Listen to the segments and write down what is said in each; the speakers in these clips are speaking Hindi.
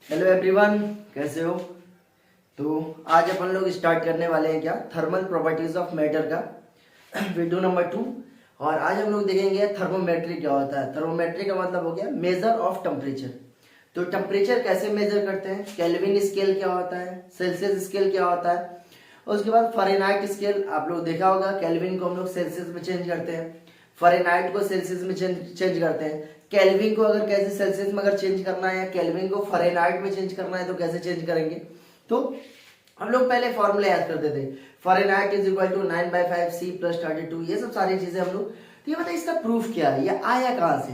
हेलो एवरीवन, कैसे हो। तो आज अपन लोग स्टार्ट करने वाले हैं क्या थर्मल प्रॉपर्टीज ऑफ मैटर का वीडियो नंबर 2। और आज हम लोग देखेंगे थर्मोमेट्री क्या होता है। थर्मोमेट्री का मतलब हो गया मेजर ऑफ टेम्परेचर। तो टेम्परेचर कैसे मेजर करते हैं, केल्विन स्केल क्या होता है, सेल्सियस स्केल क्या होता है, और उसके बाद फ़ारेनहाइट स्केल आप लोग देखा होगा। केल्विन को हम लोग सेल्सियस में चेंज करते हैं, फ़ारेनहाइट को सेल्सियस में चेंज करते हैं। केल्विन को अगर कैसे सेल्सियस में अगर चेंज करना है या केल्विन को फ़ारेनहाइट में चेंज करना है तो कैसे चेंज करेंगे। तो हम लोग पहले फॉर्मूला याद करते थे, Fahrenheit is equal to 9/5 C + 32। ये सब सारी चीजें हम लोग। तो ये बताइए इसका प्रूफ क्या है, ये आया कहाँ से,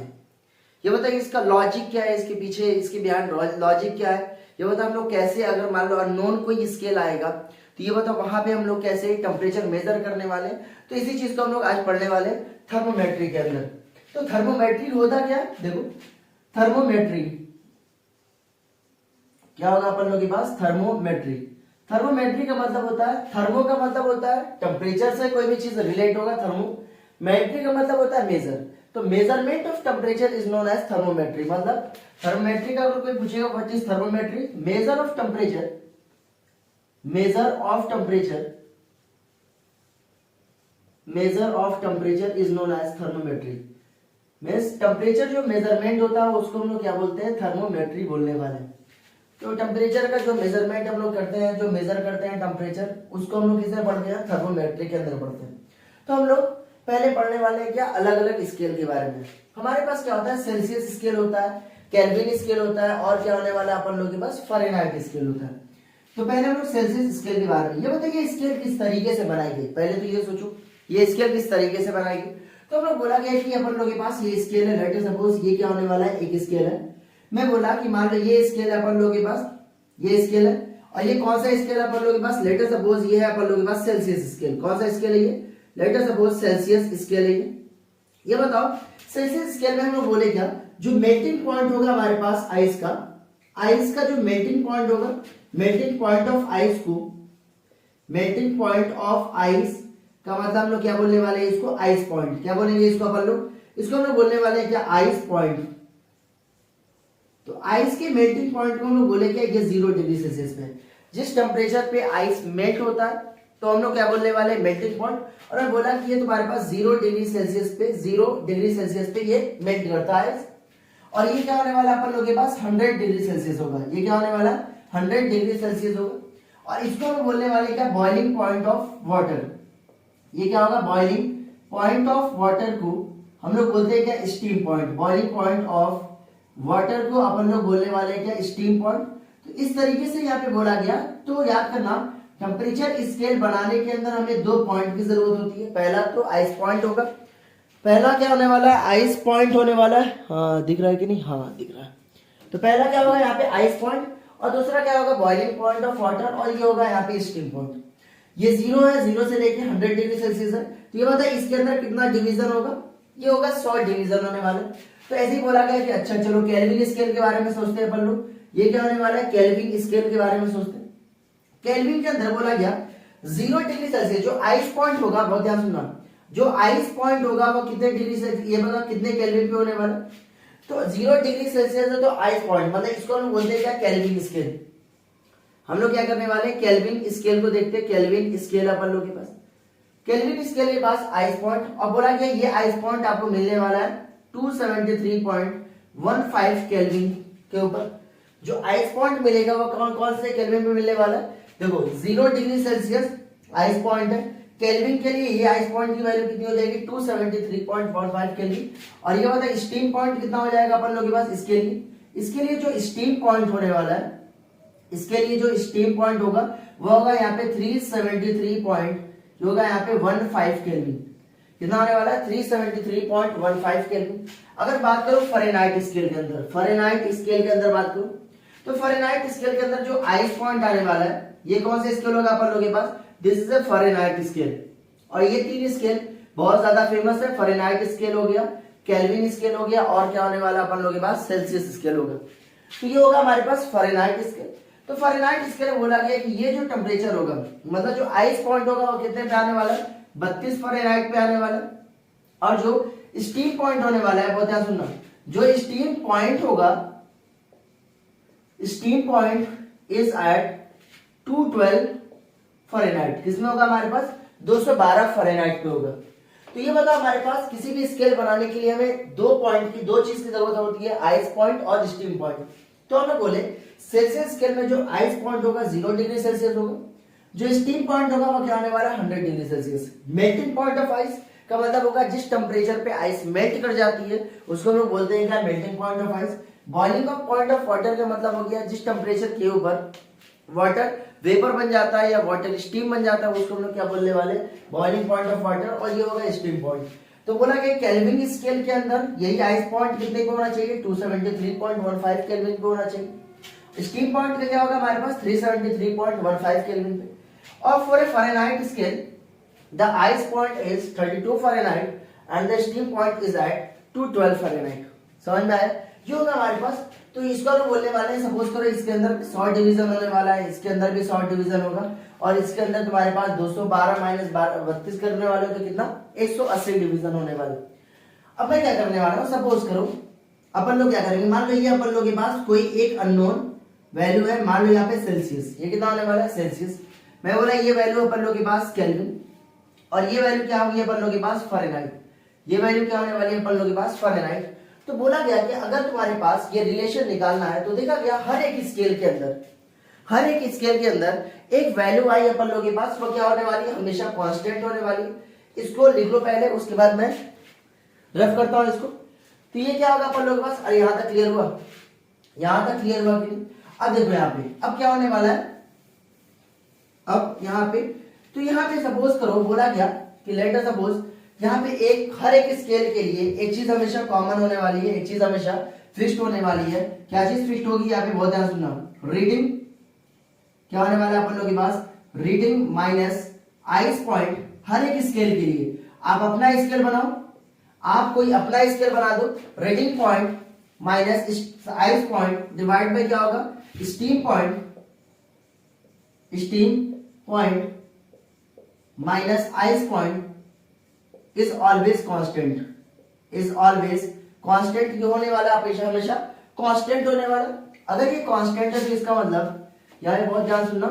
ये बताइए इसका लॉजिक क्या है, इसके पीछे इसके बिहाइंड लॉजिक क्या है। ये बता हम लोग कैसे, अगर मान लो अननोन कोई स्केल आएगा तो ये बता वहां पे हम लोग कैसे टेम्परेचर मेजर करने वाले। तो इसी चीज को हम लोग आज पढ़ने वाले थर्मोमेट्री के अंदर। तो थर्मोमेट्री होता क्या है, देखो थर्मोमेट्री क्या होगा अपन लोग के पास, थर्मोमेट्री। थर्मोमेट्री का मतलब होता है, थर्मो का मतलब होता है टेम्परेचर से कोई भी चीज रिलेट होगा, थर्मोमेट्री का मतलब होता है मेजर। तो measurement of temperature is known as thermometry. मतलब थर्मोमेट्री का अगर कोई पूछेगा what is thermometry, measure of temperature, measure of temperature, measure of temperature is known as thermometry. Means temperature जो मेजरमेंट होता है उसको हम लोग क्या बोलते हैं, थर्मोमेट्री बोलने वाले हैं। तो टेम्परेचर का जो मेजरमेंट हम लोग करते हैं, जो मेजर करते हैं टेम्परेचर, उसको हम लोग किससे पढ़ते हैं, थर्मोमेट्री के अंदर पढ़ते हैं। तो हम लोग पहले पढ़ने वाले हैं क्या, अलग अलग स्केल के बारे में। हमारे पास क्या होता है, सेल्सियस स्केल होता है, केल्विन स्केल होता है, और क्या होने वाला है अपन लोग के पास, फ़ारेनहाइट स्केल होता है। तो पहले हम लोग सेल्सियस स्केल के बारे में, ये बताइए स्केल किस तरीके से बनाई गई। पहले तो ये सोचो ये स्केल किस तरीके से बनाई गई। तो हम लोग बोला गया कि अपन लोग के पास ये स्केल है, लेट सपोज ये क्या होने वाला है, एक स्केल है। मैं बोला कि मान लो ये स्केल है अपन लोग के पास, ये स्केल है, और ये कौन सा स्केल है अपन लोग के पास, लेट सपोज ये है अपन लोग के पास सेल्सियस स्केल। कौन सा स्केल है ये, लेट सपोज सेल्सियस स्केल है ये बताओ सेल्सियस स्केल में हम लोग बोले क्या, जो मेल्टिंग पॉइंट होगा हमारे पास आइस का जो मेल्टिंग पॉइंट होगा, मेल्टिंग पॉइंट ऑफ आइस को, मेल्टिंग पॉइंट ऑफ आइस का मतलब हम लोग क्या बोलने वाले हैं इसको, आइस पॉइंट। क्या बोलेंगे इसको अपन लोग, इसको हम लोग बोलने वाले हैं क्या, आइस पॉइंट। तो आइस के मेल्टिंग पॉइंट को हम लोग बोले क्या, ये 0 डिग्री सेल्सियस पे। जिस टेम्परेचर पे आइस मेल्ट होता है तो हम लोग क्या बोलने वाले हैं, मेल्टिंग पॉइंट। और मैं बोला कि ये तुम्हारे पास 0 डिग्री सेल्सियस पे, 0 डिग्री सेल्सियस पे ये मेल्ट करता है। और ये क्या होने वाला है अपन लोग के पास, 100 डिग्री सेल्सियस होगा। ये क्या होने वाला है, 100 डिग्री सेल्सियस होगा। और इसको हम बोलने वाले क्या, बॉइलिंग पॉइंट ऑफ वाटर। ये क्या होगा, बॉइलिंग पॉइंट ऑफ वाटर को हम लोग बोलते हैं क्या, steam point. Boiling point of water को अपन लोग बोलने वाले हैं क्या, स्टीम पॉइंट। तो इस तरीके से यहाँ पे बोला गया। तो याद करना, टेम्परेचर स्केल बनाने के अंदर हमें 2 पॉइंट की जरूरत होती है। पहला तो आइस पॉइंट होगा, पहला क्या होने वाला है, आइस पॉइंट होने वाला है। हाँ दिख रहा है कि नहीं, हाँ दिख रहा है। तो पहला क्या होगा यहाँ पे आइस पॉइंट, और दूसरा क्या होगा, बॉइलिंग पॉइंट ऑफ वाटर, और ये होगा यहाँ पे स्टीम पॉइंट। ये 0 है, 0 से लेके 100 डिग्री सेल्सियस है। तो ये बताए इसके अंदर कितना डिवीजन होगा, ये होगा 100 डिवीजन होने वाला। तो ऐसे ही बोला गया कि अच्छा चलो केल्विन स्केल के बारे में सोचते हैं अपन लोग। ये क्या होने वाला है, केल्विन स्केल के बारे में सोचते हैं। केल्विन के अंदर बोला गया 0 डिग्री सेल्सियस जो आइस पॉइंट होगा, बहुत ध्यान सुनना, जो आइस पॉइंट होगा वो कितने डिग्री से, ये बता कितने केल्विन पे होने वाला। तो 0 डिग्री सेल्सियस है तो आइस पॉइंट, मतलब इसको हम बोलते हैं क्या, केल्विन स्केल। हम लोग क्या करने वाले हैं, केल्विन स्केल को देखते हैं। केल्विन स्केल अपन लोग के पास, केल्विन स्केल के पास आइस पॉइंट, और बोला गया ये आइस पॉइंट आपको मिलने वाला है 273.15 केल्विन के ऊपर। जो आइस पॉइंट मिलेगा वो कौन कौन से केल्विन में मिलने वाला है, देखो 0 डिग्री सेल्सियस आइस पॉइंट है। केल्विन के लिए ये आइस पॉइंट की वैल्यू कितनी हो जाएगी, 273.15 केल्विन। और ये बताए स्टीम पॉइंट कितना हो जाएगा अपन लोग के पास, इसके लिए जो स्टीम पॉइंट होने वाला है, इसके लिए जो स्टीम पॉइंट होगा वो होगा यहाँ पे 373 पॉइंट, जो होगा यहाँ पे 15 केल्विन। कितना होने वाला है, 373.15 केल्विन। अगर बात करो फ़ारेनहाइट स्केल के अंदर, फ़ारेनहाइट स्केल के अंदर बात करो तो फ़ारेनहाइट स्केल के अंदर जो आइस पॉइंट आने वाला है, ये कौन सा स्केल होगा अपन लोग के पास, this is a Fahrenheit scale. और ये 3 स्केल बहुत ज्यादा फेमस है, फ़ारेनहाइट स्केल हो गया, केल्विन स्केल हो गया, और क्या होने वाला अपन लोग के पास, सेल्सियस स्केल होगा। तो ये होगा हमारे पास फ़ारेनहाइट स्केल। तो फ़ारेनहाइट स्केल में बोला गया कि ये जो टेम्परेचर होगा, मतलब जो आइस पॉइंट होगा वो कितने पे आने वाला है, 32 फ़ारेनहाइट पे आने वाला है। और जो स्टीम पॉइंट होने वाला है, बहुत ध्यान सुनना, जो स्टीम पॉइंट होगा steam point is at 212 Fahrenheit. किसमें होगा हमारे पास? 212 फ़ारेनहाइट पे होगा। तो ये बता हमारे पास किसी भी स्केल बनाने के लिए हमें दो चीज की जरूरत होती है, आइस पॉइंट और स्टीम पॉइंट। तो हमें बोले सेल्सियस स्केल में जो आइस पॉइंट होगा 0 डिग्री सेल्सियस होगा, जो स्टीम पॉइंट होगा वो क्या होने वाला है 100 degree Celsius. Melting point of ice का मतलब होगा जिस टेम्परेचर पे आइस मेल्ट कर जाती है उसको हम लोग बोलते हैं क्या? Melting point of ice. Boiling of point of water का मतलब हो गया जिस टेम्परेचर के ऊपर वाटर वेपर बन जाता है या वाटर स्टीम बन जाता है उसको हम लोग क्या बोलने वाले? Boiling point of water. और ये होगा स्टीम पॉइंट। तो बोला कि केल्विन स्केल के अंदर यही आइस पॉइंट कितने पे होना चाहिए? 273.15 केल्विन पे होना चाहिए। स्टीम पॉइंट का क्या होगा हमारे पास? 373.15 केल्विन पे। और for a Fahrenheit scale the ice point is 32 Fahrenheit and the steam point is at 212 Fahrenheit. समझ में आया? ये होगा हमारे पास। तो इसको हम बोलने वाले हैं, सपोज करो इसके अंदर 100 डिवीजन होने वाला है, इसके अंदर भी 100 डिवीजन होगा और इसके अंदर तुम्हारे पास 212 माइनस 32 करने वाले हो तो कितना? 180 डिवीजन होने वाले। अब मैं क्या करने वाला हूँ, सपोज करो अपन लोग क्या करेंगे, मान लो ये अपन लोग के पास कोई एक अननोन वैल्यू है, मान लो यहाँ पे सेल्सियस, ये कितना होने वाला है? सेल्सियस। मैं बोला ये वैल्यू अपन लोग के पास केल्विन और ये वैल्यू क्या होगी अपन लोग के पास? फ़ारेनहाइट। ये वैल्यू क्या होने वाली है अपन लोग के पास? फ़ारेनहाइट। तो बोला गया कि अगर तुम्हारे पास ये रिलेशन निकालना है तो देखा गया हर एक स्केल के अंदर एक वैल्यू आई अपन लोगों के पास, वो क्या होने वाली है? हमेशा कांस्टेंट होने वाली है। इसको लिख लो पहले, उसके बाद मैं रफ करता हूं इसको। तो ये क्या होगा अपन लोगों के पास? अरे यहां तक क्लियर हुआ? यहां तक क्लियर हुआ कि नहीं? अब देखो यहाँ पे अब क्या होने वाला है, अब यहाँ पे तो यहाँ पे सपोज करो बोला गया कि लेट अस सपोज यहाँ पे एक हर एक स्केल के लिए एक चीज हमेशा कॉमन होने वाली है, एक चीज हमेशा फिक्स्ड होने वाली है। क्या चीज फिक्स्ड होगी? यहाँ पे बहुत ध्यान सुनना। रीडिंग क्या होने वाला है अपन लोग के पास? रीडिंग माइनस आइस पॉइंट हर एक स्केल के लिए। आप अपना स्केल बनाओ, आप कोई अपना स्केल बना दो। Reading point minus ice point divide bye क्या होगा? Steam point minus ice point is always constant क्यों होने वाला? हमेशा कांस्टेंट होने वाला। अगर ये कांस्टेंट है तो इसका मतलब यहाँ पे बहुत ध्यान सुनना,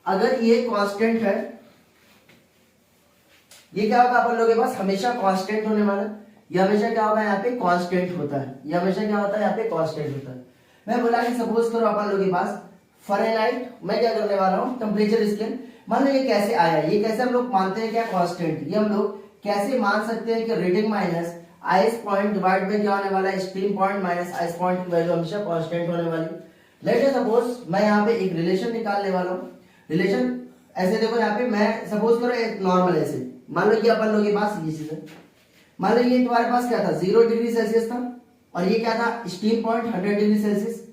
अगर ये कांस्टेंट है, ये क्या होगा अपन लोगों के पास? हमेशा कांस्टेंट होने वाला। ये हमेशा क्या होगा? यहाँ पे कांस्टेंट होता है। ये हमेशा क्या होता है? यहाँ पे कांस्टेंट होता है। मैं बोला कि सपोज करो अपन लोगों के पास फ़ारेनहाइट, मैं क्या करने वाला हूँ टेम्परेचर स्केल। मान लो ये कैसे आया, ये कैसे हम लोग मानते हैं क्या? कांस्टेंट। ये हम लोग कैसे मान सकते हैं कि reading minus ice point divide में क्या होने वाला है? Steam point minus ice point की वैल्यू हमेशा कांस्टेंट होने वाली। लेट अस सपोज मैं यहाँ पे एक रिलेशन निकालने वाला हूँ। रिलेशन ऐसे देखो, यहाँ पे मैं सपोज करो एक नॉर्मल ऐसे मान लो कि अपन लोगों के पास ये चीज है। मान लो ये तुम्हारे पास क्या था? 0 डिग्री सेल्सियस था और ये क्या था? Steam point 100 degree Celsius.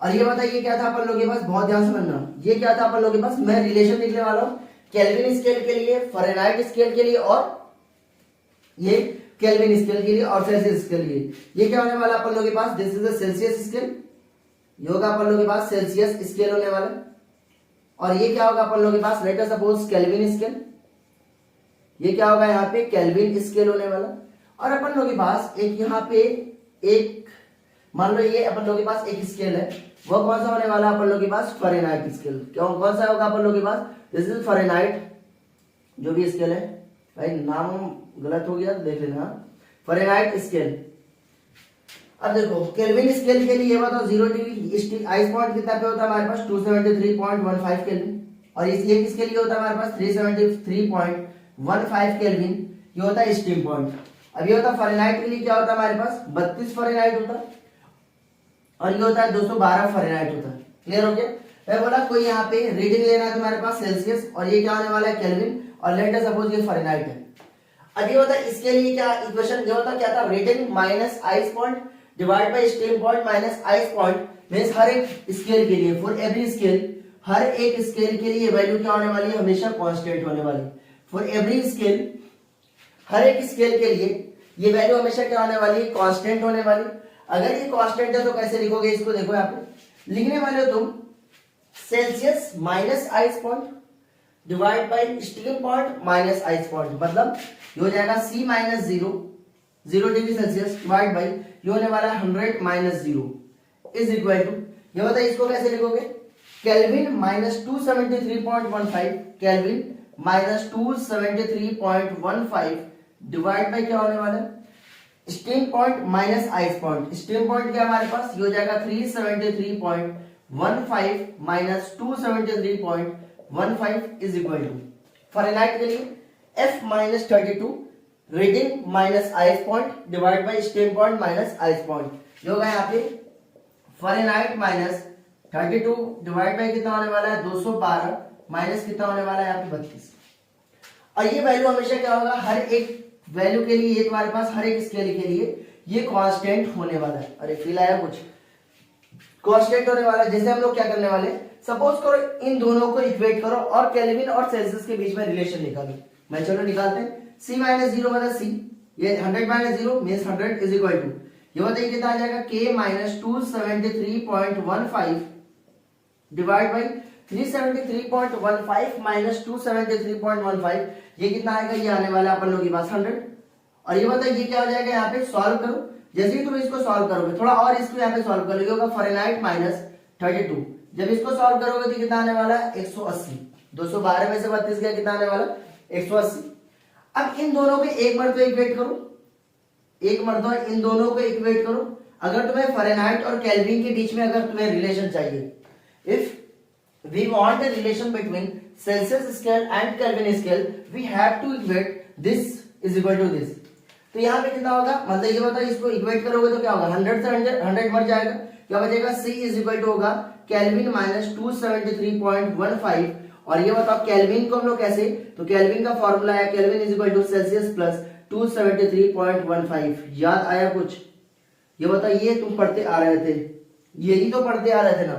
और ये बताइए क्या था अपन लोगों के पास? बहुत ध्यान से समझना, ये क्या था अपन लोगों के पास? मैं रिलेशन लिखने वाला हूँ केल्विन स्केल के लिए, फ़ारेनहाइट स्केल के लिए और ये केल्विन स्केल के लिए और सेल्सियस स्केल के लिए। ये क्या होने वाला अपन लोगों के पास? This is a Celsius scale. ये होगा अपन लोगों के पास सेल्सियस स्केल होने वाला। और ये क्या होगा अपन लोगों के पास? Let us suppose Kelvin scale. ये क्या होगा यहाँ पे? केल्विन स्केल होने वाला। और अपन लोगों के पास एक यहाँ पे एक मान लो ये अपन लोगों के पास एक स्केल है, वो कौन सा होने वाला अपन लोगों के पास? Fahrenheit scale. क्यों कौन सा होगा अपन लोगों के पास? दिस इज फ़ारेनहाइट जो भी स्केल है, भाई नाम गलत हो गया देख लेना। Fahrenheit scale. अब देखो केल्विन स्केल के लिए बताओ 0 डिग्री आइस पॉइंट कितना पे होता है हमारे पास? 273.15 केल्विन। और ये किसके लिए होता है हमारे पास? 373.15 केल्विन। ये होता है स्टीम पॉइंट। अब ये होता है फ़ारेनहाइट के लिए क्या होता है हमारे पास? 32 फ़ारेनहाइट होता है और ये होता है 212 फ़ारेनहाइट होता है। क्लियर हो गया? मैं बोला कोई यहाँ पे रीडिंग लेना है तुम्हारे पास सेल्सियस और ये क्या होने वाला है? केल्विन। और लेट अस सपोज ये फ़ारेनहाइट है। अब ये होता है इसके लिए क्या इक्वेशन? ये होता क्या था? Reading minus ice point divide by steam point minus ice point means हर एक स्केल के लिए, फॉर एवरी स्केल, हर एक स्केल के लिए वैल्यू क्या होने वाली है? हमेशा कांस्टेंट होने वाली। फॉर एवरी स्केल, हर एक स्केल के लिए ये वैल्यू हमेशा क्या होने वाली है? कांस्टेंट होने वाली। अगर ये कांस्टेंट है तो कैसे लिखोगे इसको? देखो यहाँ पे लिखने वाले हो तुम Celsius minus ice point divide by steam point minus ice point, मतलब ये हो जाएगा C minus 0 degree Celsius divide by ये होने वाला 100 माइनस 0 इज इक्वल टू ये बताइए इसको कैसे लिखोगे, kelvin minus 273.15, kelvin minus 273.15 divide by क्या होने वाला है, steam point minus ice point. Steam point क्या हमारे पास, ये हो जाएगा 373.15 minus 273.15 is equal to Fahrenheit के लिए F minus 32 reading minus ice point divide by steam point minus ice point, जो होगा यहाँ पे फ़ारेनहाइट माइनस 32 डिवाइड बाई कितना होने वाला है 212 माइनस कितना होने वाला है यहाँ पे 32। और ये वैल्यू हमेशा क्या होगा, हर एक वैल्यू के लिए, ये तुम्हारे पास हर एक स्केल के लिए ये कांस्टेंट होने वाला है। अरे फील आया कुछ, कांस्टेंट होने वाला है। जैसे हम लोग क्या करने वाले, सपोज करो इन दोनों को इक्वेट करो और केल्विन और सेल्सियस के बीच में रिलेशन निकालो। मैं चलो निकालते हैं, c माइनस 0 मतलब c, ये 100 minus 0 means 100 is equal to, ये बताइए कितना आ जाएगा, k minus 273.15 divide by 373.15 minus 273.15, ये कितना आएगा, ये आने वाला है अपन लोगों के पास 100। और ये बताइए ये क्या हो जाएगा, यहाँ पे सॉल्व करो, जैसे ही तुम इसको सॉल्व करोगे, थोड़ा और इसको यहाँ पे सॉल्व कर लोगे, होगा फ़ारेनहाइट माइनस 32, जब इसको सॉल्व करोगे तो कितना आने वाला है 180, 212 में से 32 गया कितना आने वाला 180। अब इन दोनों को एक मरतबा इक्वेट करो, एक मरतबा इन दोनों को इक्वेट करो। अगर तुम्हें फ़ारेनहाइट और केल्विन के बीच में अगर तुम्हें रिलेशन चाहिए, if we want a relation between Celsius scale and Kelvin scale, we have to equate this is equal to this। तो यहाँ पे कितना होगा, मतलब ये बताओ इसको इक्वेट करोगे तो क्या होगा, 100 से 100 मर जाएगा, क्या बचेगा, C इज इक्वल टू होगा केल्विन माइनस 273.15। और ये बताओ केल्विन को हम लोग कैसे, तो केल्विन का फॉर्मूला है Kelvin is equal to Celsius plus 273.15। याद आया कुछ, ये बताओ ये तुम पढ़ते आ रहे थे, यही तो पढ़ते आ रहे थे ना,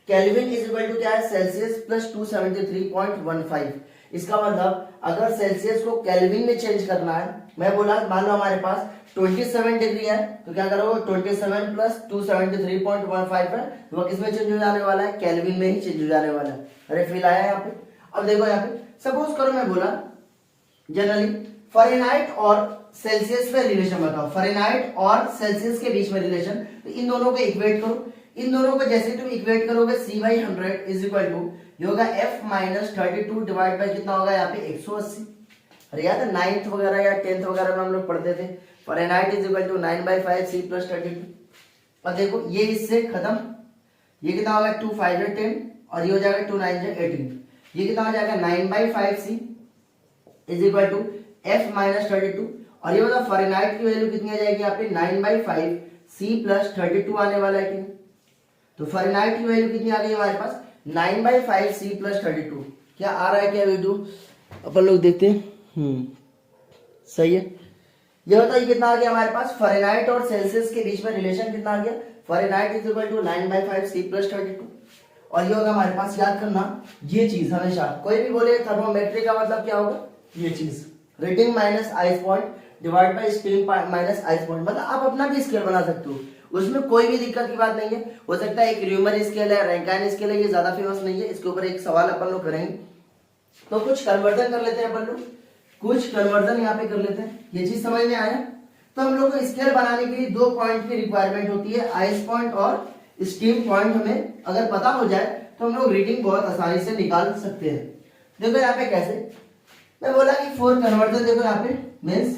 केल्विन इज इक्वल टू क्या है, सेल्सियस प्लस 273.15। इसका मतलब अगर सेल्सियस को केल्विन में चेंज करना है, मैं बोला मान लो हमारे पास 27 डिग्री है, तो क्या करोगे 27 प्लस 273.15 है, तो वो किस में चेंज हो जाने वाला है, केल्विन में ही चेंज हो जाने वाला है। अरे फील आया यहाँ पे। अब देखो यहाँ पे सपोज करो मैं बोला जनरली फ़ारेनहाइट और सेल्सियस में रिलेशन बताओ, फ़ारेनहाइट और सेल्सियस के बीच में रिलेशन, तो इन दोनों को इक्वेट करो। इन दोनों को जैसे तुम इक्वेट करोगे c/100 इज इक्वल टू, ये होगा f माइनस 32 डिवाइड बाई कितना होगा यहाँ पे 180। अरे याद है 9th वगैरह या 10th वगैरह में हम लोग पढ़ते थे, Fahrenheit is equal to 9/5 c plus 32। और देखो ये इससे खत्म, ये कितना होगा 2 5 10 और ये हो जाएगा 2 9 18, ये कितना हो जाएगा 9/5 c is equal to f minus 32। और ये बताओ फ़ारेनहाइट की वैल्यू कितनी आ जाएगी यहाँ पे 9/5 c प्लस 32 आने वाला है कि नहीं, तो फ़ारेनहाइट की वैल्यू कितनी आ गई हमारे पास 9/5 c प्लस 32। क्या आ रहा है क्या वीडियो, अपन लोग देखते हैं। सही है। ये बताइए कितना आ गया हमारे पास, फ़ारेनहाइट और सेल्सियस के बीच में रिलेशन कितना आ गया, Fahrenheit is equal to 9/5 c plus 32। और ये होगा हमारे पास, याद करना ये चीज हमेशा, कोई भी बोले थर्मोमेट्री का मतलब क्या होगा, ये चीज reading minus ice point divide by steam minus ice point. मतलब आप अपना भी स्केल बना सकते हो, उसमें कोई भी दिक्कत की बात नहीं है। हो सकता है एक र्यूमर स्केल है, रैंकाइन स्केल है, ये ज्यादा फेमस नहीं है, इसके ऊपर एक सवाल अपन लोग करेंगे, तो कुछ कन्वर्जन कर लेते हैं अपन लोग, कुछ कन्वर्जन यहाँ पे कर लेते हैं। ये चीज समझ में आया। तो हम लोग को स्केल बनाने के लिए 2 पॉइंट की रिक्वायरमेंट होती है, आइस पॉइंट और स्टीम पॉइंट। हमें अगर पता हो जाए तो हम लोग रीडिंग बहुत आसानी से निकाल सकते हैं। देखो यहाँ पे कैसे, मैं बोला कि 4 कन्वर्जन, देखो यहाँ पे मीन्स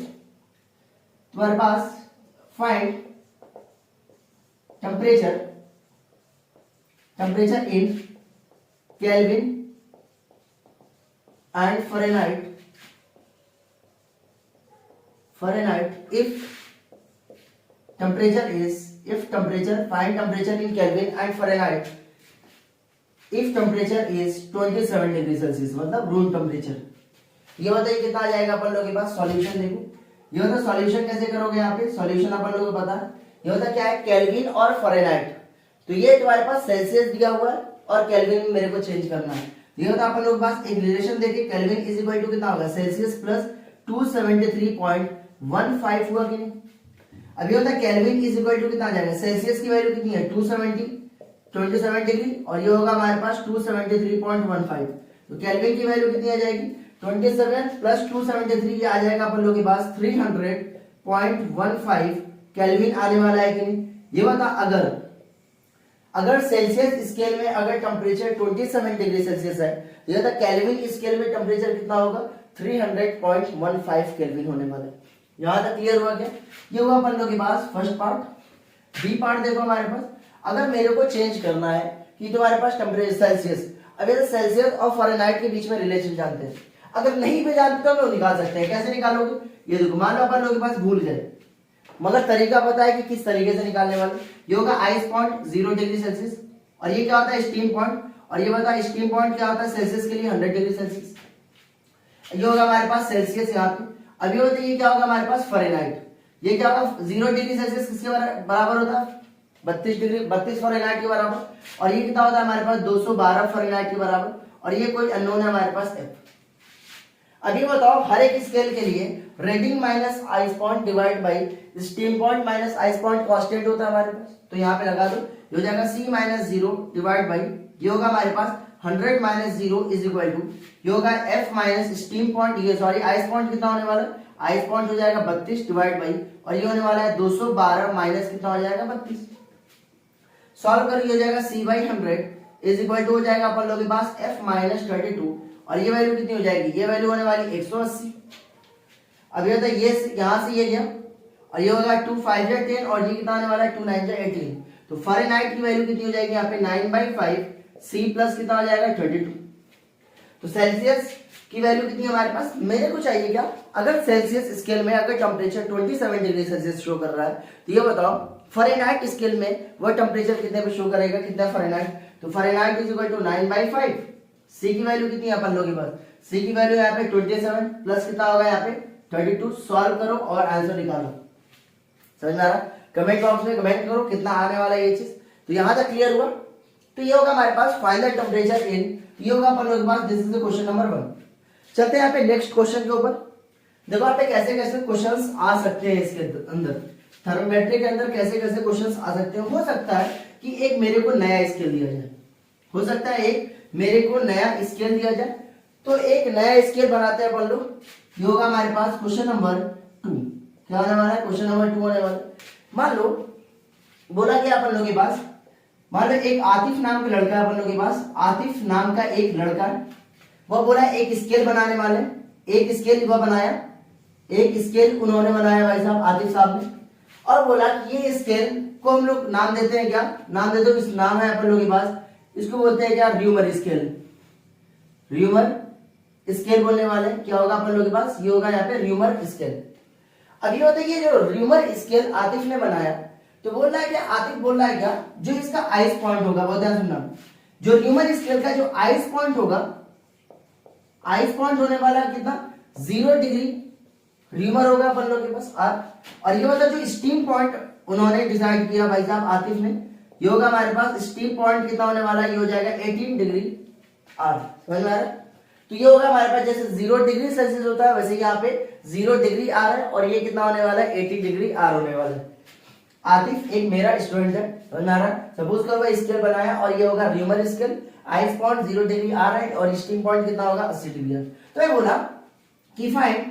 तुम्हारे पास find temperature in Kelvin and Fahrenheit if temperature find temperature in Kelvin and Fahrenheit if temperature is 27 degree Celsius, मतलब रूम टेम्परेचर। ये बताइए कितना आ जाएगा अपन लोगों के पास सॉल्यूशन। देखो ये होता है सॉल्यूशन कैसे करोगे, यहाँ पे सॉल्यूशन अपन लोगों को पता है, ये होता क्या है केल्विन और फ़ारेनहाइट। तो ये तुम्हारे पास सेल्सियस दिया हुआ है और केल्विन में मेरे को चेंज करना है। ये होता है अपन लोगों के पास एक रिलेशन देके केल्विन इज इक्वल टू कितना होगा सेल्सियस प्लस 273.15 हुआ कि नहीं। अभी होता है केल्विन इज इक्वल टू कितना आ जाएगा, सेल्सियस की वैल्यू कितनी है 27 डिग्री और ये होगा हमारे पास 273.15। तो केल्विन की वैल्यू कितनी आ जाएगी 27 प्लस 273, ये आ जाएगा अपन लोग के पास 300.15 केल्विन आने वाला है कि नहीं। ये बता अगर सेल्सियस स्केल में अगर टेम्परेचर 27 डिग्री सेल्सियस है, ये तो केल्विन स्केल में टेम्परेचर कितना होगा 300.15 केल्विन होने वाला है। यहां तक क्लियर हुआ क्या? ये हुआ अपन लोग के पास फर्स्ट पार्ट। बी पार्ट देखो हमारे पास, अगर मेरे को चेंज करना है कि तुम्हारे पास टेम्परेचर सेल्सियस, अब ये सेल्सियस और फ़ारेनहाइट के बीच में रिलेशन जानते हैं, अगर नहीं भी जानते तो हम लोग निकाल सकते हैं। कैसे निकालोगे? ये देखो, मान लो अपन लोग के पास भूल गए, मगर तरीका पता है कि किस तरीके से निकालने वाले। ये होगा आइस पॉइंट 0 डिग्री सेल्सियस, और ये क्या होता है स्टीम पॉइंट, और ये बता स्टीम पॉइंट क्या होता है सेल्सियस के लिए 100 डिग्री सेल्सियस। ये होगा हमारे पास सेल्सियस यहाँ पे। अभी होता है ये क्या होगा हमारे पास फ़ारेनहाइट, ये क्या होगा 0 डिग्री सेल्सियस किसके बराबर होता है 32 फ़ारेनहाइट के बराबर, और ये कितना होता है हमारे पास 212 फ़ारेनहाइट के बराबर, और ये कोई अननोन है हमारे पास एफ। अभी बताओ हर एक स्केल के लिए reading minus ice point divide by steam point minus ice point constant होता है हमारे पास, तो यहाँ पे लगा दो, ये हो जाएगा C माइनस 0 डिवाइड बाई, ये होगा हमारे पास 100 माइनस 0 इज इक्वल टू, ये होगा F माइनस स्टीम पॉइंट, ये सॉरी आइस पॉइंट कितना होने वाला है, आइस पॉइंट हो जाएगा 32 डिवाइड बाई, और ये होने वाला है 212 माइनस कितना हो जाएगा 32। सॉल्व करो, ये हो जाएगा C by 100 is equal to हो जाएगा अपन लोग के पास F माइनस 32, और ये वैल्यू कितनी हो जाएगी, ये वैल्यू होने वाली 180। अब ये होता है ये यहां से ये गया, और ये होगा 2 5 या 10, और ये कितना आने वाला है 2 9 या 18, तो फ़ारेनहाइट की वैल्यू कितनी हो जाएगी यहाँ पे 9/5, C प्लस कितना हो जाएगा 32। तो सेल्सियस की वैल्यू कितनी है हमारे पास, मेरे को चाहिए क्या, अगर सेल्सियस स्केल में अगर टेम्परेचर 27 डिग्री सेल्सियस शो कर रहा है, तो ये बताओ फ़ारेनहाइट स्केल में वह टेम्परेचर कितने पे शो करेगा, कितना फ़ारेनहाइट, तो Fahrenheit is equal to 9/5। C की वैल्यू कितनी है अपन लोगों के पास, C की वैल्यू यहाँ पे 27 प्लस कितना होगा यहाँ पे 32। सॉल्व करो और आंसर निकालो। समझ में आ रहा? कमेंट बॉक्स में कमेंट करो कितना आने वाला है ये चीज। तो यहां तक क्लियर हुआ? तो ये होगा हमारे पास फाइनल टेम्परेचर इन, ये होगा अपन लोगों के पास, this is the question number 1। चलते हैं यहाँ पे नेक्स्ट क्वेश्चन के ऊपर। देखो यहाँ पे कैसे कैसे क्वेश्चंस आ सकते हैं इसके अंदर, थर्मोमेट्री के अंदर कैसे कैसे क्वेश्चंस आ सकते हैं। हो सकता है कि एक मेरे को नया स्केल दिया जाए, हो सकता है एक मेरे को नया स्केल दिया जाए, तो एक नया स्केल बनाते हैं अपन लोग। ये होगा हमारे पास क्वेश्चन नंबर 2। क्या होने वाला है, क्वेश्चन नंबर 2 होने वाला है। मान लो बोला कि अपन लोगों के पास, मान लो एक आतिफ नाम का लड़का है अपन लोगों के पास, आतिफ नाम का एक लड़का है, वह बोला एक स्केल बनाने वाले, एक स्केल वह बनाया, एक स्केल उन्होंने बनाया भाई साहब आतिफ साहब ने, और बोला कि ये स्केल को हम लोग नाम देते हैं, क्या नाम देते हैं, इस नाम है अपन लोगों के पास, इसको बोलते हैं क्या, र्यूमर स्केल। र्यूमर स्केल बोलने वाले, क्या होगा अपन लोगों के पास, ये होगा यहाँ पे र्यूमर स्केल। अब ये होता है ये जो र्यूमर स्केल आतिफ ने बनाया, तो बोल रहा है कि आतिफ बोल रहा है क्या, जो इसका आइस पॉइंट होगा, बहुत ध्यान सुनना, जो र्यूमर स्केल का जो आइस पॉइंट होगा, आइस पॉइंट होने वाला कितना 0 डिग्री र्यूमर होगा अपन लोग के पास R, और ये होता है जो स्टीम पॉइंट उन्होंने डिसाइड किया भाई साहब आतिफ ने, ये होगा हमारे पास स्टीम पॉइंट कितना होने वाला है, ये हो जाएगा 18 डिग्री R। समझ में आ रहा है? तो ये होगा हमारे पास जैसे 0 डिग्री सेल्सियस होता है, वैसे यहाँ पे 0 डिग्री R है, और ये कितना होने वाला है 80 डिग्री R होने वाला है। आतिफ एक मेरा स्टूडेंट है, समझ में आ रहा है? सपोज करो वह स्केल बनाया, और ये होगा rumour scale, ice point 0 degree R है, और स्टीम पॉइंट कितना होगा 80 डिग्री R। तो ये बोला कि फाइंड,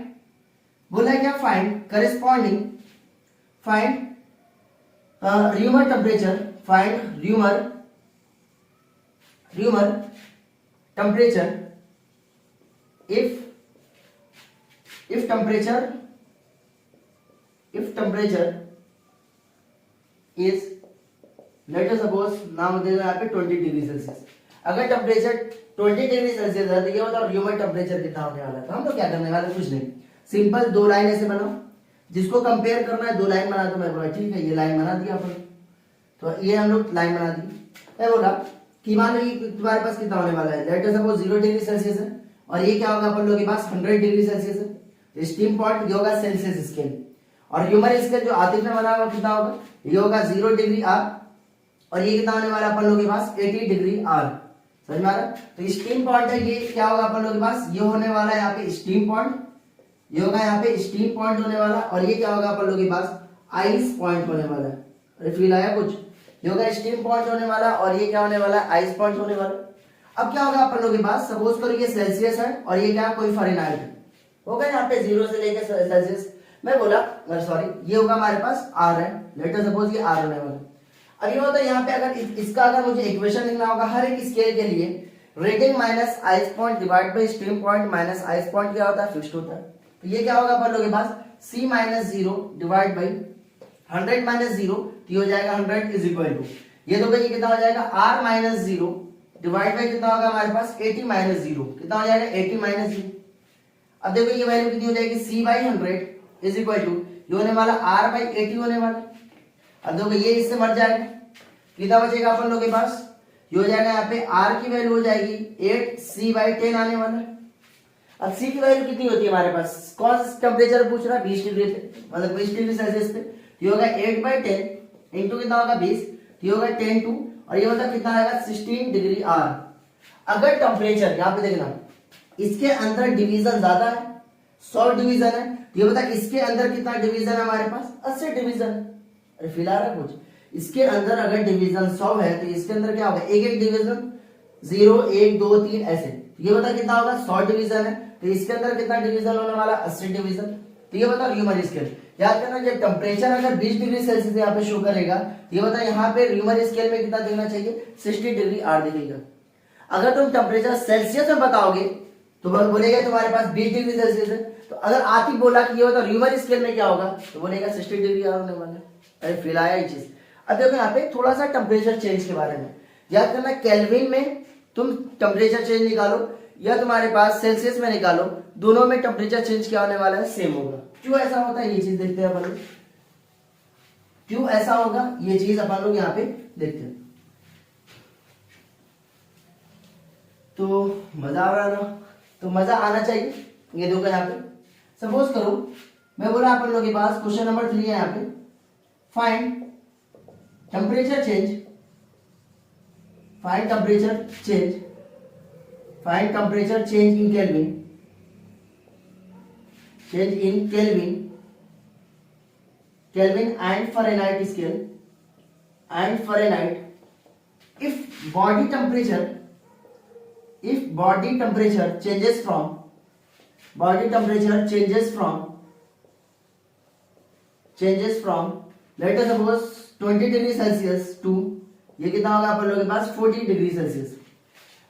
बोला क्या, find corresponding, find rumour temperature, find rumour temperature if temperature is, let us suppose नाम दे दो यहाँ पे 20 डिग्री सेल्सियस। अगर टेम्परेचर 20 डिग्री सेल्सियस है, तो ये बताओ ह्यूमन टेम्परेचर कितना होने वाला है। तो हम लोग क्या करने वाले, कुछ नहीं, सिंपल 2 लाइन ऐसे बनाओ, जिसको कंपेयर करना है 2 लाइन बना दो। मैं बोला ठीक है, ये लाइन बना दिया अपन, तो ये हम लोग लाइन बना दी। मैं बोला कि मान लो ये तुम्हारे पास कितना होने वाला है, late us suppose 0 degree Celsius है, और ये क्या होगा अपन लोग के पास 100 डिग्री सेल्सियस है। तो स्टीम पॉइंट ये होगा सेल्सियस स्केल, और ह्यूमर स्केल जो आतिफ ने बनाया कितना होगा, ये होगा 0 डिग्री R, और ये कितना होने वाला है अपन लोग के पास 80 डिग्री R। समझ में आ रहा है? तो स्टीम पॉइंट है, ये क्या होगा अपन लोग के पास, ये होने वाला है यहाँ पे स्टीम पॉइंट, ये होगा यहाँ पे स्टीम पॉइंट होने वाला, और ये क्या होगा अपन लोग के पास आइस पॉइंट होने वाला है। अरे फील आया कुछ, ये होगा स्टीम पॉइंट होने वाला, और ये क्या होने वाला है, आइस पॉइंट होने वाला। अब क्या होगा अपन लोग के पास, सपोज करो ये सेल्सियस है, और ये क्या कोई फ़ारेनहाइट है, होगा यहाँ पे 0 से लेकर सेल्सियस। मैं बोला सॉरी, ये होगा हमारे पास R है, लेट अस सपोज ये R होने वाला। अब ये होता है यहाँ पे अगर इसका अगर मुझे इक्वेशन लिखना होगा हर एक स्केल के लिए, rating minus ice point divide by stream point minus ice point क्या होता है, फिक्स्ड होता है। तो ये क्या होगा अपन लोगों के पास c minus 0 divide by 100 minus 0, तो हो जाएगा 100 इज इक्वल टू, ये तो भाई कितना हो जाएगा r माइनस 0 डिवाइड बाई कितना होगा हमारे पास 80 माइनस 0, कितना हो जाएगा 80 माइनस 0। अब देखो ये वैल्यू कितनी हो जाएगी c by 100 is equal to, ये होने वाला r बाई 80 होने वाला। अब देखो ये इससे मर जाएगा, कितना बचेगा अपन लोग के पास, ये हो जाएगा यहाँ पे r की वैल्यू हो जाएगी 8c बाई 10 आने वाला। अब c की वैल्यू कितनी होती है हमारे पास, कौन सा टेम्परेचर पूछ रहा है, 20 डिग्री पे, मतलब 20 डिग्री सेल्सियस पे, ये होगा 8 बाई 10 इंटू कितना होगा 20, ये होगा 10 टू, और ये होता कितना आएगा 16 डिग्री r। अगर टेम्परेचर यहाँ पे देखना इसके अंदर डिवीजन ज्यादा है, 100 डिवीजन है, ये बता इसके अंदर कितना डिवीजन है हमारे पास 80 डिवीजन। अरे फिलहाल कुछ इसके अंदर अगर डिवीजन 100 है तो इसके अंदर क्या होगा, एक एक डिवीजन 0 1 2 3 ऐसे, ये बता कितना होगा 100 डिवीजन है, तो इसके अंदर कितना डिवीजन होने वाला 80 डिवीजन। तो ये बता र्यूमर स्केल याद करना, जब टेम्परेचर अगर 20 डिग्री सेल्सियस यहाँ पे शो करेगा, ये बता यहाँ पे र्यूमर स्केल में कितना देना चाहिए 60 डिग्री r दिखेगा। अगर तुम टेम्परेचर सेल्सियस में बताओगे तो बोलेगा तुम्हारे पास 20 डिग्री सेल्सियस है, तो अगर आप ही बोला कि ये बता र्यूमर स्केल में क्या होगा, तो बोलेगा 60 डिग्री r होने वाला है। अरे फिर आया ये चीज। अब देखो यहाँ पे थोड़ा सा टेम्परेचर चेंज के बारे में याद करना, केल्विन में तुम टेम्परेचर चेंज निकालो या तुम्हारे पास सेल्सियस में निकालो, दोनों में टेम्परेचर चेंज क्या होने वाला है, सेम होगा। क्यों ऐसा होता है ये चीज देखते हैं अपन लोग, क्यों ऐसा होगा ये चीज अपन लोग यहाँ पे देखते हैं। तो मजा आ रहा ना, तो मजा आना चाहिए। ये देखो यहाँ पे सपोज करो मैं बोला अपन लोग के पास क्वेश्चन नंबर 3 है यहाँ पे, find temperature change, find temperature change, find temperature change in kelvin, change in kelvin, kelvin and Fahrenheit scale and Fahrenheit if body temperature, if body temperature changes from, body temperature changes from let us suppose 20 degree Celsius to, ये कितना होगा अपन लोगों के पास 40 डिग्री सेल्सियस।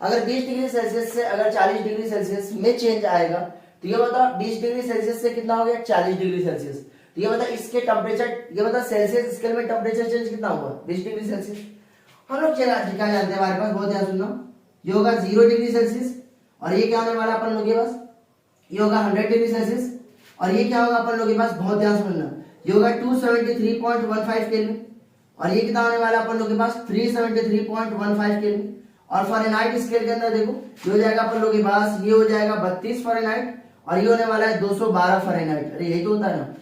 अगर 20 डिग्री सेल्सियस से अगर 40 डिग्री सेल्सियस में चेंज आएगा, तो ये बता 20 डिग्री सेल्सियस से कितना हो गया 40 डिग्री सेल्सियस, तो ये बता इसके टेम्परेचर, ये बता सेल्सियस स्केल में टेम्परेचर चेंज कितना हुआ 20 डिग्री सेल्सियस। हम लोग क्या जानते हैं हमारे पास, बहुत ध्यान सुनना, ये होगा 0 डिग्री सेल्सियस, और ये क्या होने वाला अपन लोग के पास, ये होगा 100 डिग्री सेल्सियस, और ये क्या होगा अपन लोग के पास, बहुत ध्यान सुनना, ये होगा 273.15 केल्विन, और ये कितना होने वाला अपन लोग के पास 373.15 केल्विन। और फ़ारेनहाइट स्केल के अंदर देखो ये हो जाएगा अपन लोग के पास, ये हो जाएगा 32 फ़ारेनहाइट, और ये होने वाला है 212 फ़ारेनहाइट। अरे यही तो होता है ना।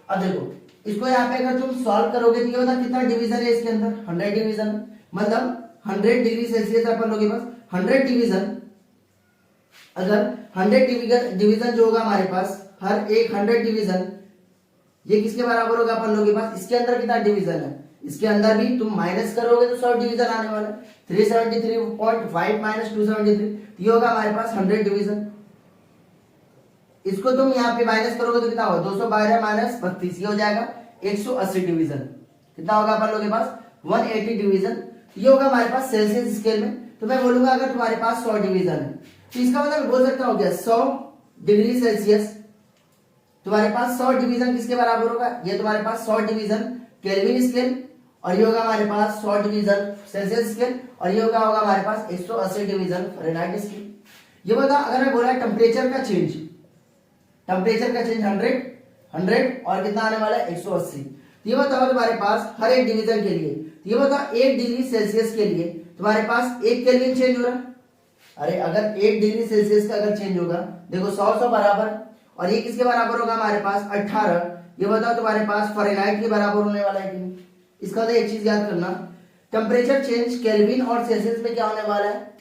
अब देखो इसको यहाँ पे अगर तुम सॉल्व करोगे तो ये होता कितना डिवीजन है इसके अंदर, 100 डिवीजन, मतलब 100 डिग्री सेल्सियस अपन लोग के पास 100 डिवीजन, अगर 100 डिवीजन जो होगा हमारे पास, हर एक 100 डिवीजन ये किसके बराबर होगा अपन लोग के पास, इसके अंदर कितना डिवीजन है, इसके अंदर भी तुम माइनस करोगे तो 100 डिवीजन आने वाला है, 373.5 माइनस 273, ये होगा हमारे पास 100 डिवीजन। इसको तुम यहाँ पे माइनस करोगे तो कितना होगा 212 माइनस 32, ये हो जाएगा 180 डिवीजन। कितना होगा अपन लोग के पास 180 डिवीजन, ये होगा हमारे पास सेल्सियस स्केल में। तो मैं बोलूंगा अगर तुम्हारे पास 100 डिवीजन है तो इसका मतलब बोल सकता हूँ क्या 100 डिग्री सेल्सियस, तुम्हारे पास 100 डिवीजन किसके बराबर होगा, ये तुम्हारे पास 100 डिवीजन केल्विन स्केल, और ये होगा हमारे पास 100 डिवीजन सेल्सियस स्केल, और ये होगा हमारे पास 180 डिवीजन फ़ारेनहाइट स्केल। ये बता अगर मैं बोला टेम्परेचर का चेंज, टेम्परेचर का चेंज 100 और कितना आने वाला है 180, ये बताओ तुम्हारे पास हर एक डिवीजन के लिए, ये बताओ 1 डिग्री सेल्सियस के लिए तुम्हारे पास 1 केल्विन चेंज हो रहा है। अरे अगर 1 डिग्री सेल्सियस का अगर चेंज होगा, देखो 100 बराबर, और ये किसके बराबर होगा हमारे पास 18, ये बताओ तुम्हारे पास फ़ारेनहाइट के बराबर होने वाला है कि नहीं। इसका मतलब एक चीज याद करना, टेम्परेचर चेंज केल्विन और सेल्सियस में क्या होने वाला है,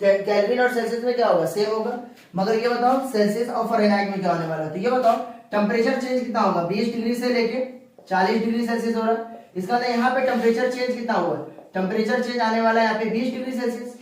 केल्विन और सेल्सियस में क्या होगा सेम होगा, मगर ये बताओ सेल्सियस और फ़ारेनहाइट में क्या होने वाला है। तो ये बताओ टेम्परेचर चेंज कितना होगा 20 डिग्री से लेके 40 डिग्री सेल्सियस हो रहा है, इसका मतलब यहाँ पे टेम्परेचर चेंज कितना हुआ, टेम्परेचर चेंज आने वाला है यहाँ पे 20 डिग्री सेल्सियस।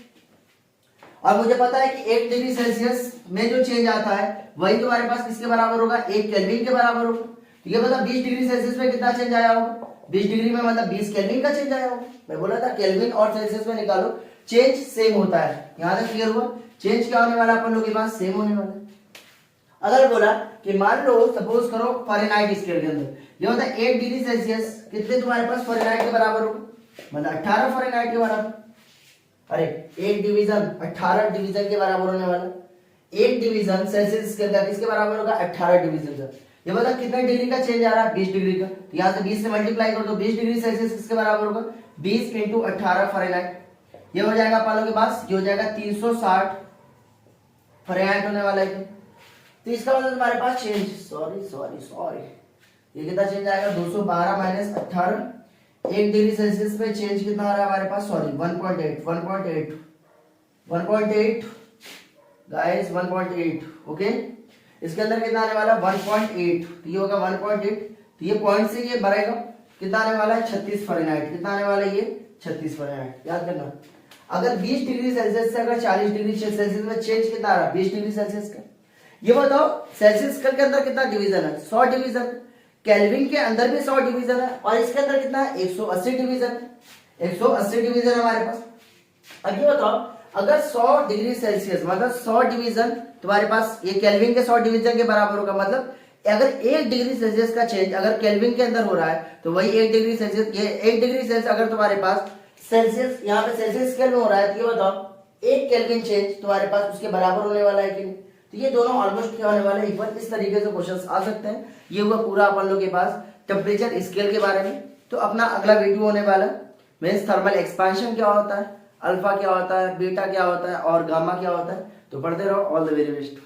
और मुझे पता है कि 1 डिग्री सेल्सियस में जो चेंज आता है वही तुम्हारे पास किसके बराबर होगा 1 केल्विन के बराबर होगा। तो ये मतलब 20 डिग्री सेल्सियस में कितना चेंज आया होगा, 20 डिग्री में मतलब 20 केल्विन का चेंज आया होगा। मैं बोला था केल्विन और सेल्सियस में निकालो, चेंज सेम होता है। यहां तक क्लियर हुआ? चेंज क्या होने वाला अपन लोग के पास? सेम होने वाला है। अगर बोला कि मान लो सपोज करो फ़ारेनहाइट स्केल के अंदर ये होता है 8 डिग्री सेल्सियस, कितने तुम्हारे पास फ़ारेनहाइट के बराबर होगा? मतलब 18 फ़ारेनहाइट के बराबर। अरे एक डिवीजन 18 डिवीजन के बराबर होने वाला। एक डिवीजन सेल्सियस स्केल का किसके बराबर होगा? 18 डिवीजन का। ये बता कितने डिग्री का चेंज आ रहा है? 20 डिग्री का। तो यहाँ से 20 से मल्टीप्लाई कर दो, 20 डिग्री सेल्सियस किसके बराबर होगा? 20 इंटू 18 फ़ारेनहाइट। ये हो जाएगा अपन लोगों के पास, ये हो जाएगा 360 फ़ारेनहाइट होने वाला है। तो इसका मतलब तुम्हारे पास चेंज, सॉरी ये कितना चेंज आएगा? 212 माइनस 18, 1 डिग्री सेल्सियस पे चेंज कितना आ रहा है हमारे पास? Sorry 1.8 guys, 1.8। ओके, इसके अंदर कितना आने वाला? 1.8। तो ये होगा 1.8। तो ये पॉइंट से ये बढ़ेगा, कितना आने वाला है? 36 फ़ारेनहाइट। कितना आने वाला है? ये 36 फ़ारेनहाइट। याद करना, अगर 20 डिग्री सेल्सियस से अगर 40 डिग्री सेल्सियस में चेंज कितना आ रहा है? 20 डिग्री सेल्सियस का। ये बताओ सेल्सियस स्केल के अंदर कितना डिवीजन है? 100 डिवीजन। केल्विन के अंदर भी 100 डिवीजन है, और इसके अंदर कितना है? 180 डिवीजन है। 180 डिवीजन है हमारे पास। अब ये बताओ, अगर 100 डिग्री सेल्सियस मतलब 100 डिवीजन तुम्हारे पास ये केल्विन के 100 डिवीजन के बराबर होगा। मतलब अगर 1 डिग्री सेल्सियस का चेंज अगर केल्विन के अंदर हो रहा है तो वही 1 डिग्री सेल्सियस, ये 1 डिग्री सेल्सियस अगर तुम्हारे पास सेल्सियस यहाँ पे सेल्सियस स्केल में हो रहा है, तो ये बताओ 1 केल्विन चेंज तुम्हारे पास उसके बराबर होने वाला है कि नहीं? तो ये दोनों ऑलमोस्ट क्या होने वाले हैं? इक्वल। इस तरीके से क्वेश्चंस आ सकते हैं। ये हुआ पूरा अपन लोग के पास टेम्परेचर स्केल के बारे में। तो अपना अगला वीडियो होने वाला मीन्स थर्मल एक्सपेंशन क्या होता है, अल्फा क्या होता है, बीटा क्या होता है और गामा क्या होता है। तो पढ़ते रहो। All the very best.